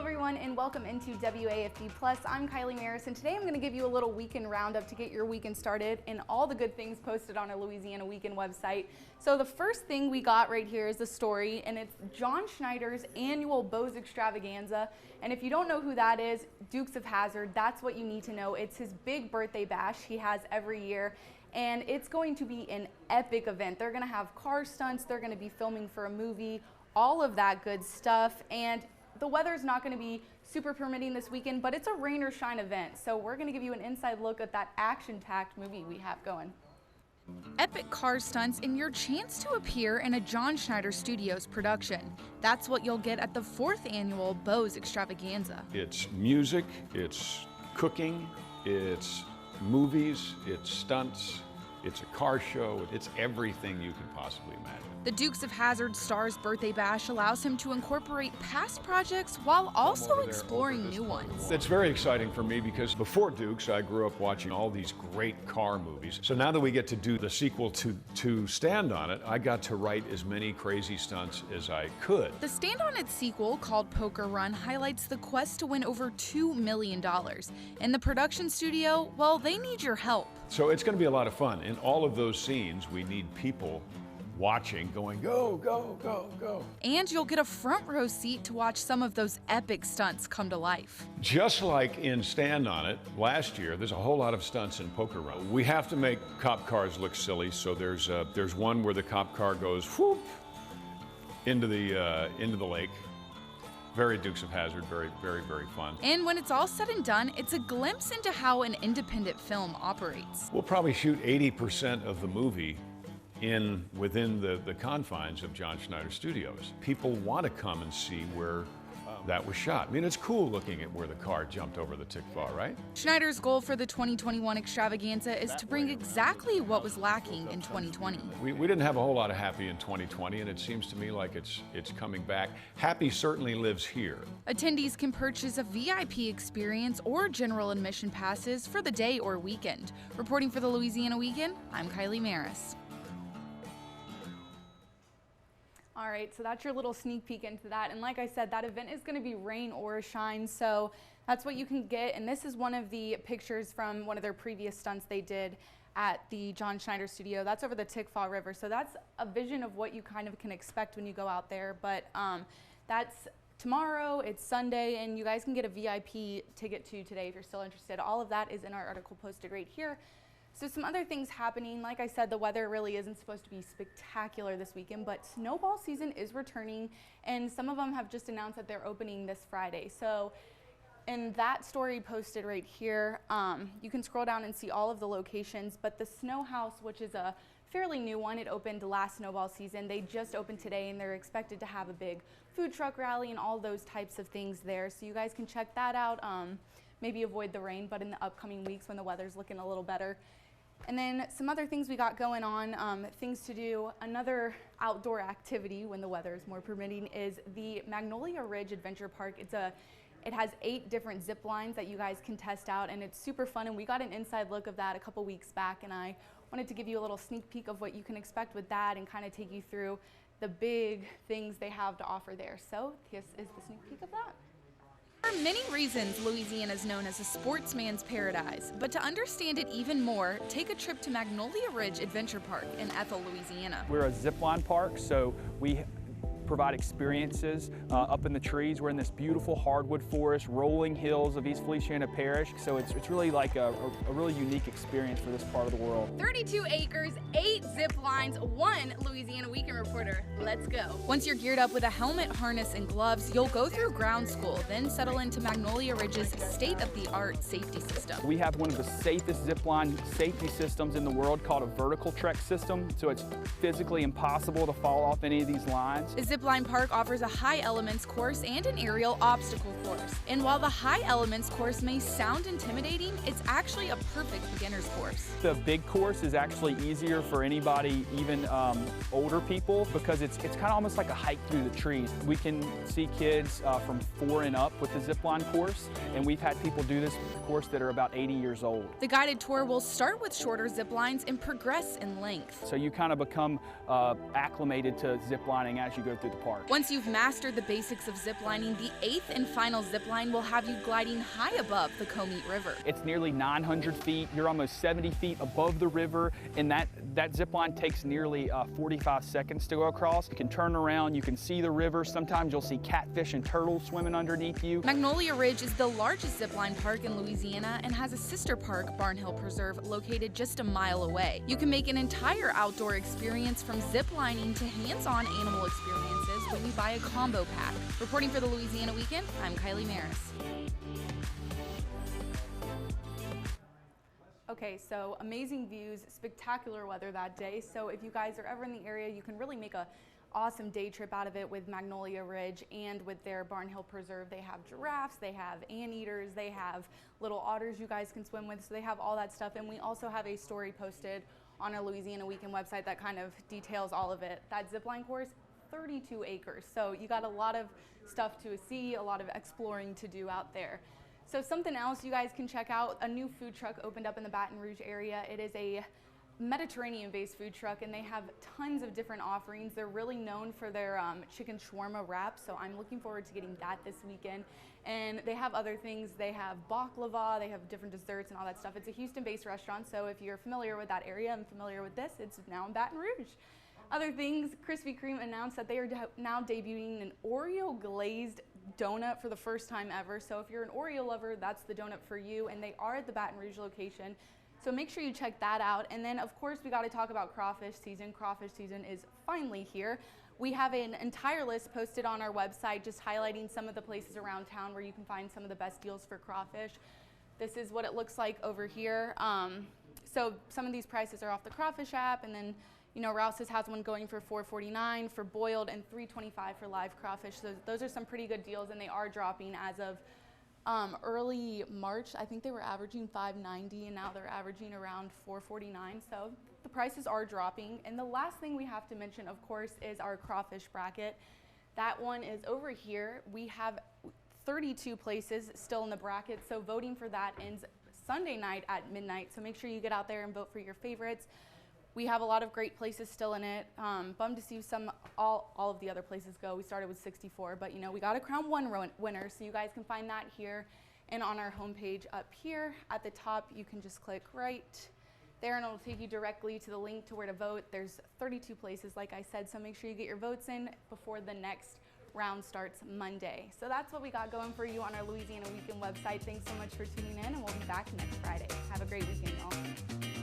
everyone, and welcome into WAFD Plus. I'm Kylie Maris, and today I'm going to give you a little weekend roundup to get your weekend started and all the good things posted on our Louisiana Weekend website. So the first thing we got right here is the story, and it's John Schneider's annual Bose Extravaganza. And if you don't know who that is, Dukes of Hazzard, that's what you need to know. It's his big birthday bash he has every year, and it's going to be an epic event. They're going to have car stunts, they're going to be filming for a movie, all of that good stuff. And the weather's not going to be super permitting this weekend, but it's a rain or shine event. So we're going to give you an inside look at that action-packed movie we have going. Epic car stunts and your chance to appear in a John Schneider Studios production. That's what you'll get at the 4th annual Bose Extravaganza. It's music, it's cooking, it's movies, it's stunts, it's a car show, it's everything you can possibly imagine. The Dukes of Hazzard star's birthday bash allows him to incorporate past projects while also exploring new ones. It's very exciting for me because before Dukes, I grew up watching all these great car movies. So now that we get to do the sequel to Stand On It, I got to write as many crazy stunts as I could. The Stand On It sequel, called Poker Run, highlights the quest to win over $2 million. And the production studio, well, they need your help. So it's going to be a lot of fun. In all of those scenes, we need people watching, going, go, go, go, go. And you'll get a front row seat to watch some of those epic stunts come to life. Just like in Stand On It last year, there's a whole lot of stunts in Poker Run. We have to make cop cars look silly, so there's one where the cop car goes whoop into the lake. Very Dukes of Hazzard, very, very, very fun. And when it's all said and done, it's a glimpse into how an independent film operates. We'll probably shoot 80% of the movie within the confines of John Schneider Studios. People want to come and see where that was shot. I mean, it's cool looking at where the car jumped over the Tikva, right? Schneider's goal for the 2021 Extravaganza is to bring exactly what was lacking in 2020. We didn't have a whole lot of Happy in 2020, and it seems to me like it's coming back. Happy certainly lives here. Attendees can purchase a VIP experience or general admission passes for the day or weekend. Reporting for the Louisiana Weekend, I'm Kylie Maris. All right, so that's your little sneak peek into that. And like I said, that event is going to be rain or shine, so that's what you can get. And this is one of the pictures from one of their previous stunts they did at the John Schneider studio. That's over the Tikva River, so that's a vision of what you kind of can expect when you go out there. But that's tomorrow, it's Sunday, and you guys can get a VIP ticket to today if you're still interested. All of that is in our article posted right here. So some other things happening. Like I said, the weather really isn't supposed to be spectacular this weekend, but snowball season is returning, and some of them have just announced that they're opening this Friday. So in that story posted right here, you can scroll down and see all of the locations, but the Snow House, which is a fairly new one, it opened last snowball season. They just opened today, and they're expected to have a big food truck rally and all those types of things there. So you guys can check that out. Maybe avoid the rain, but in the upcoming weeks when the weather's looking a little better. And then some other things we got going on, things to do. Another outdoor activity when the weather is more permitting is the Magnolia Ridge Adventure Park. It has 8 different zip lines that you guys can test out, and it's super fun. And we got an inside look of that a couple weeks back, and I wanted to give you a little sneak peek of what you can expect with that and kind of take you through the big things they have to offer there. So this is the sneak peek of that. There are many reasons Louisiana is known as a sportsman's paradise, but to understand it even more, take a trip to Magnolia Ridge Adventure Park in Ethel, Louisiana. We're a zipline park, so we provide experiences up in the trees. We're in this beautiful hardwood forest, rolling hills of East Feliciana Parish, so it's really like a really unique experience for this part of the world. 32 acres, 8 zip lines, 1 Louisiana Weekend reporter. Let's go. Once you're geared up with a helmet, harness, and gloves, you'll go through ground school, then settle into Magnolia Ridge's state-of-the-art safety system. We have one of the safest zipline safety systems in the world called a vertical trek system, so it's physically impossible to fall off any of these lines. The Zipline Park offers a high elements course and an aerial obstacle course. And while the high elements course may sound intimidating, it's actually a perfect beginner's course. The big course is actually easier for anybody, even older people, because it's kind of almost like a hike through the trees. We can see kids from 4 and up with the zipline course, and we've had people do this course that are about 80 years old. The guided tour will start with shorter zip lines and progress in length. So you kind of become acclimated to ziplining as you go through through the park. Once you've mastered the basics of ziplining, the 8th and final zipline will have you gliding high above the Comeet River. It's nearly 900 feet. You're almost 70 feet above the river, and that zipline takes nearly 45 seconds to go across. You can turn around, you can see the river. Sometimes you'll see catfish and turtles swimming underneath you. Magnolia Ridge is the largest zipline park in Louisiana and has a sister park, Barn Hill Preserve, located just a mile away. You can make an entire outdoor experience from ziplining to hands-on animal experiences when you buy a combo pack. Reporting for the Louisiana Weekend, I'm Kylie Maris. Okay, so amazing views, spectacular weather that day. So if you guys are ever in the area, you can really make a awesome day trip out of it with Magnolia Ridge and with their Barn Hill Preserve. They have giraffes, they have anteaters, they have little otters you guys can swim with, so they have all that stuff. And we also have a story posted on our Louisiana Weekend website that kind of details all of it. That zipline course, 32 acres, so you got a lot of stuff to see, a lot of exploring to do out there. So something else you guys can check out, a new food truck opened up in the Baton Rouge area. It is a Mediterranean-based food truck, and they have tons of different offerings. They're really known for their chicken shawarma wrap, so I'm looking forward to getting that this weekend. And they have other things. They have baklava, they have different desserts and all that stuff. It's a Houston-based restaurant, so if you're familiar with that area and familiar with this, it's now in Baton Rouge. Other things, Krispy Kreme announced that they are now debuting an Oreo glazed donut for the first time ever. So if you're an Oreo lover, that's the donut for you, and they are at the Baton Rouge location. So make sure you check that out. And then of course we got to talk about crawfish season. Crawfish season is finally here. We have an entire list posted on our website just highlighting some of the places around town where you can find some of the best deals for crawfish. This is what it looks like over here. So some of these prices are off the Crawfish app, and then you know, Rouse's has one going for $4.49 for boiled and $3.25 for live crawfish. So those are some pretty good deals, and they are dropping as of early March. I think they were averaging $5.90, and now they're averaging around $4.49. So the prices are dropping. And the last thing we have to mention, of course, is our Crawfish Bracket. That one is over here. We have 32 places still in the bracket, so voting for that ends Sunday night at midnight. So make sure you get out there and vote for your favorites. We have a lot of great places still in it. Bummed to see all of the other places go. We started with 64, but you know, we got to crown one winner, so you guys can find that here and on our homepage up here. At the top, you can just click right there and it'll take you directly to the link to where to vote. There's 32 places, like I said, so make sure you get your votes in before the next round starts Monday. So that's what we got going for you on our Louisiana Weekend website. Thanks so much for tuning in, and we'll be back next Friday. Have a great weekend, y'all.